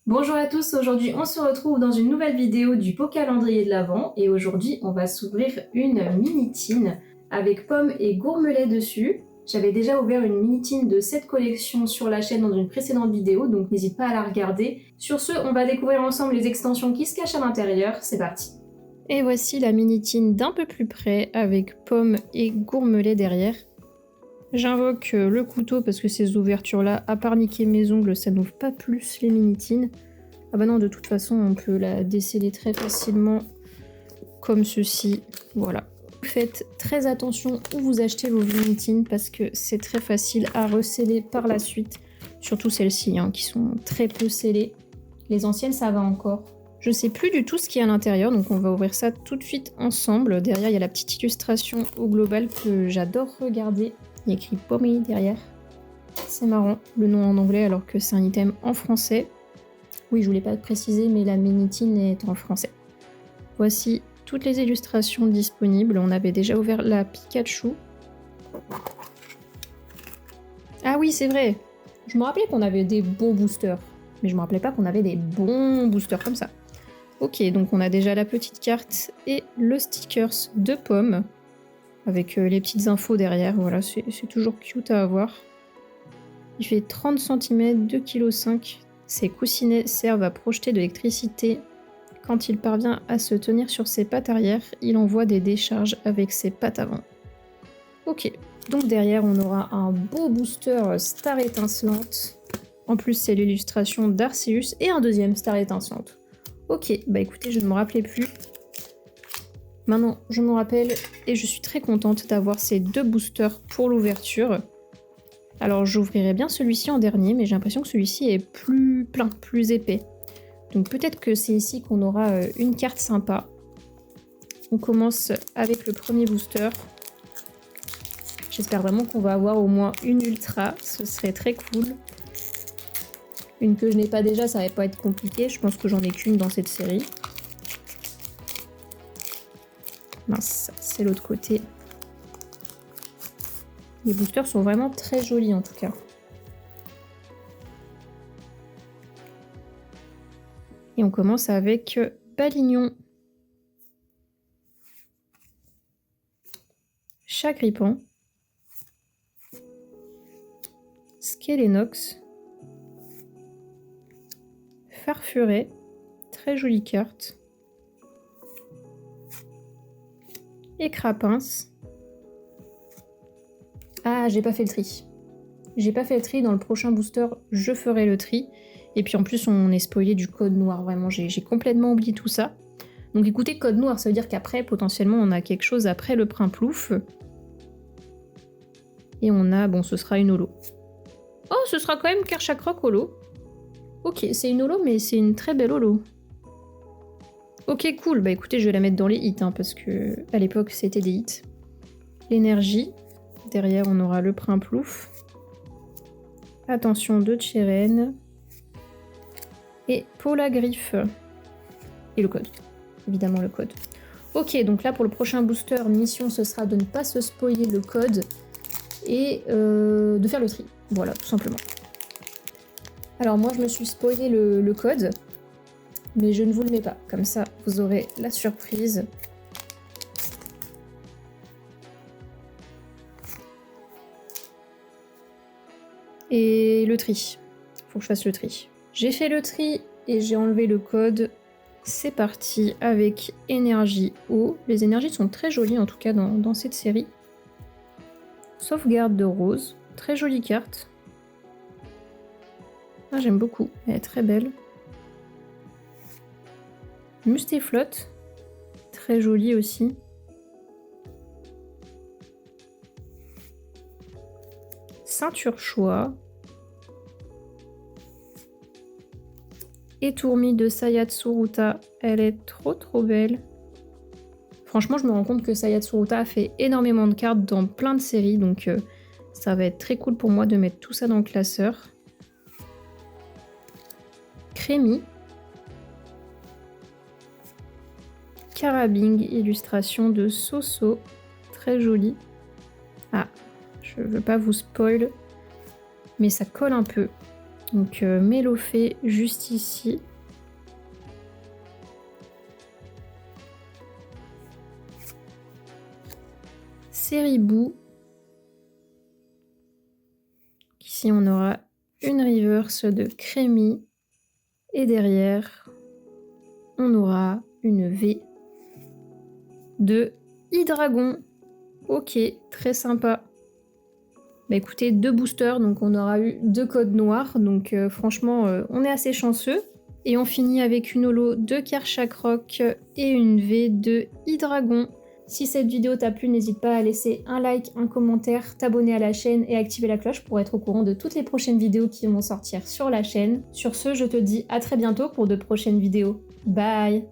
Bonjour à tous, aujourd'hui on se retrouve dans une nouvelle vidéo du pot calendrier de l'Avent et aujourd'hui on va s'ouvrir une mini tin avec pommes et gourmelets dessus. J'avais déjà ouvert une mini tin de cette collection sur la chaîne dans une précédente vidéo, donc n'hésite pas à la regarder. Sur ce, on va découvrir ensemble les extensions qui se cachent à l'intérieur, c'est parti. Et voici la mini tin d'un peu plus près avec pommes et gourmelets derrière. J'invoque le couteau parce que ces ouvertures-là, à part niquer mes ongles, ça n'ouvre pas plus les mini-tines. Ah bah non, de toute façon, on peut la déceler très facilement, comme ceci. Voilà. Faites très attention où vous achetez vos mini-tines parce que c'est très facile à resceller par la suite. Surtout celles-ci, qui sont très peu scellées. Les anciennes, ça va encore. Je sais plus du tout ce qu'il y a à l'intérieur, donc on va ouvrir ça tout de suite ensemble. Derrière, il y a la petite illustration au global que j'adore regarder. Il y a écrit Pommy derrière. C'est marrant, le nom en anglais alors que c'est un item en français. Oui, je voulais pas préciser, mais la mini-tin est en français. Voici toutes les illustrations disponibles. On avait déjà ouvert la Pikachu. Ah oui, c'est vrai. Je me rappelais qu'on avait des bons boosters, mais je me rappelais pas qu'on avait des bons boosters comme ça. Ok, donc on a déjà la petite carte et le stickers de pommes. Avec les petites infos derrière, voilà, c'est toujours cute à avoir. Il fait 30 cm, 2,5 kg. Ses coussinets servent à projeter de l'électricité. Quand il parvient à se tenir sur ses pattes arrière, il envoie des décharges avec ses pattes avant. Ok, donc derrière on aura un beau booster star étincelante. En plus c'est l'illustration d'Arceus et un deuxième star étincelante. Ok, bah écoutez, je ne me rappelais plus. Maintenant, je me rappelle et je suis très contente d'avoir ces deux boosters pour l'ouverture. Alors, j'ouvrirai bien celui-ci en dernier, mais j'ai l'impression que celui-ci est plus plein, plus épais. Donc peut-être que c'est ici qu'on aura une carte sympa. On commence avec le premier booster. J'espère vraiment qu'on va avoir au moins une ultra, ce serait très cool. Une que je n'ai pas déjà, ça va pas être compliqué, je pense que j'en ai qu'une dans cette série. Mince, c'est l'autre côté. Les boosters sont vraiment très jolis en tout cas. Et on commence avec Balignon. Chagripan. Skelenox. Farfuret. Très jolie carte. Et Crapince. Ah, j'ai pas fait le tri. J'ai pas fait le tri, dans le prochain booster, je ferai le tri. Et puis en plus, on est spoilé du code noir, vraiment, j'ai complètement oublié tout ça. Donc écoutez, code noir, ça veut dire qu'après, potentiellement, on a quelque chose après le Primplouf. Et on a, bon, ce sera une holo. Oh, ce sera quand même Kerchakroc holo. Ok, c'est une holo, mais c'est une très belle holo. Ok, cool, bah écoutez, je vais la mettre dans les hits, parce que à l'époque, c'était des hits. L'énergie. Derrière, on aura le Primplouf. Attention de Tcheren. Et pour la griffe. Et le code. Évidemment, le code. Ok, donc là, pour le prochain booster, mission, ce sera de ne pas se spoiler le code et de faire le tri. Voilà, tout simplement. Alors, moi, je me suis spoilé le code, mais je ne vous le mets pas. Comme ça, vous aurez la surprise. Et le tri. Faut que je fasse le tri. J'ai fait le tri et j'ai enlevé le code. C'est parti avec énergie eau. Les énergies sont très jolies en tout cas dans cette série. Sauvegarde de rose. Très jolie carte. Ah, j'aime beaucoup. Elle est très belle. Mustéflotte. Très jolie aussi. Ceinture choix. Et Tourmi de Sayatsuruta, elle est trop belle. Franchement, je me rends compte que Sayatsuruta a fait énormément de cartes dans plein de séries, donc ça va être très cool pour moi de mettre tout ça dans le classeur. Crémy. Carabing, illustration de Soso, très jolie. Ah, je veux pas vous spoil, mais ça colle un peu. Donc Mélofée juste ici. Séribou. Ici on aura une reverse de Crémy. Et derrière, on aura une V de Hydragon. Ok, très sympa. Bah écoutez, 2 boosters, donc on aura eu 2 codes noirs, donc franchement, on est assez chanceux. Et on finit avec une holo de Karchak Rock et une V de Hydragon. Si cette vidéo t'a plu, n'hésite pas à laisser un like, un commentaire, t'abonner à la chaîne et activer la cloche pour être au courant de toutes les prochaines vidéos qui vont sortir sur la chaîne. Sur ce, je te dis à très bientôt pour de prochaines vidéos. Bye!